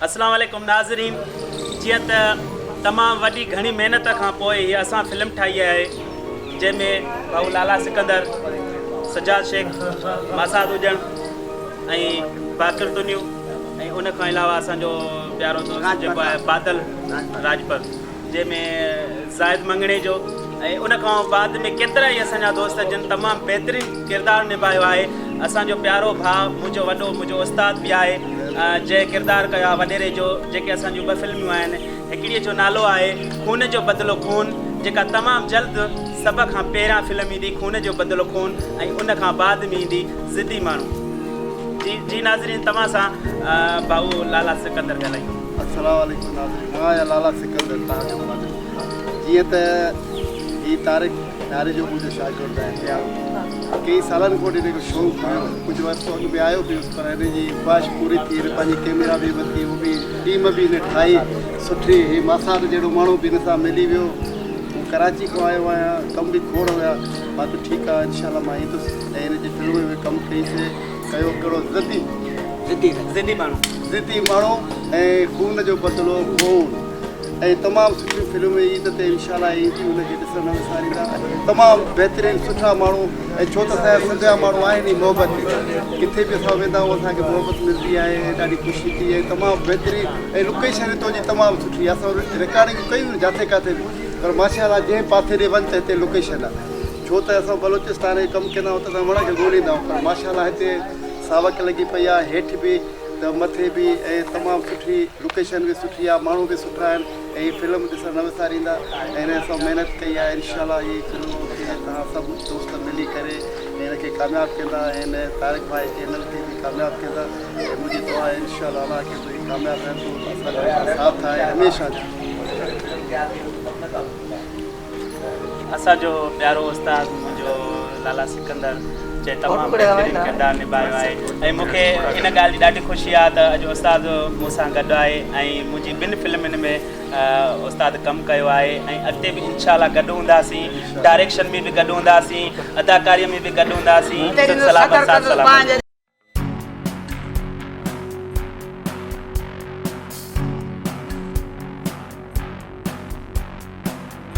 अस्सलाम वालेकुम नाज़रीन। जीअं त तमामु वॾी घणी महिनत खां पोइ हीअ असां फिल्म ठाही आहे जंहिंमें भाऊ लाला सिकंदर, सजाद शेख, मासाद हुजण ऐं बाकिर तुनियूं ऐं उन खां अलावा असांजो प्यारो दोस्त जेको आहे बादल राजपर, जंहिंमें ज़ाहिद मंगणे जो ऐं उन खां बाद में केतिरा ई असांजा दोस्त जिन तमामु बहितरीनु किरदारु निभायो आहे। असांजो प्यारो भाउ मुंहिंजो वॾो मुंहिंजो उस्ताद बि आहे जंहिं किरदारु कयो आहे वॾेरे जो। जेके असांजूं ॿ फिल्मियूं आहिनि, हिकिड़ीअ जो नालो आहे खून जो बदिलो खून, जेका तमामु जल्द सभ खां पहिरियां फिल्म ईंदी खून जो बदिलो खून, ऐं उन खां बाद में ईंदी ज़िद्दी माण्हू। जी नाज़रीन, तव्हां सां भाऊ लाला सिकंदर ॻाल्हायूं। अस्सलाम वालेकुम नाज़रीन, मां आहियां लाला सिकंदर तव्हांजो मुलाज़िम। जीअं त ही तारिक नारे जो मुंहिंजो शागिर्द आहे, कई सालनि खां वठी हिनजो शौक़ु हुयो, कुझु वक़्तु अॻु में आयो पियुसि, पर हिनजी ख़्वाहिश पूरी थी, हिन पंहिंजी कैमरा बि वरिती, उहो बि टीम बि हिन ठाही सुठी। ही मासाद जहिड़ो माण्हू बि हिन सां मिली वियो। मूं कराची खां आयो आहियां, कम बि खोड़ हुया, मां त ठीकु आहे इनशाला मां ईंदुसि ऐं हिनजी फिल्म में कमु कईसीं। कयो कहिड़ो ज़िद्दी माण्हू ऐं खून जो बदिलो खून, ऐं तमामु सुठियूं फिल्मूं ईद ते इनशाला ईंदियूं, हुनखे ॾिसण में विसारींदा। तमामु बहितरीनु सुठा माण्हू, ऐं छो त असांजा सॼा माण्हू आहिनि ई मोहबत, किथे बि असां वेंदा आहियूं असांखे मोहबत मिलंदी आहे, ॾाढी ख़ुशी थी आहे। तमामु बहितरीनु ऐं लोकेशन हितां जी तमामु सुठी आहे। असां रिकॉर्डिंग कयूं जिथे किथे बि, पर माशाअल्लाह जंहिं पासे ॾे वञ त हिते लोकेशन आहे। छो त असां बलोचिस्तान में कमु कंदा आहियूं त असां वण खे ॻोल्हींदा आहियूं, पर माशाअल्लाह हिते सावक लॻी पई आहे, हेठि बि त मथे बि, ऐं तमामु सुठी लोकेशन बि सुठी आहे, माण्हू बि सुठा आहिनि, ऐं हीअ फिल्म ॾिसण न विसारींदा। ऐं हिन सां महिनत कई आहे, इनशाला हीअ फिल्म तव्हां सभु दोस्त मिली करे हिनखे कामयाबु कंदा, ऐं हिन तारिक भाई चैनल खे बि कामयाबु कंदा। ऐं मुंहिंजी दुआ आहे इनशाला अलाह खे कोई कामयाबु रहंदो, असांजो साथ आहे हमेशह। असांजो प्यारो उस्ताद मुंहिंजो लाला सिकंदर जे तमामु बहितरीनु किरदारु निभायो आहे, ऐं मूंखे इन ॻाल्हि जी ॾाढी ख़ुशी आहे त अॼु उस्ताद मूंसां गॾु आहे ऐं मुंहिंजी ॿिनि फिल्मुनि में उस्ताद कमु कयो आहे, ऐं अॻिते बि इनशाला गॾु हूंदासीं, डायरेक्शन में बि गॾु हूंदासीं, अदाकारीअ में बि गॾु हूंदासीं।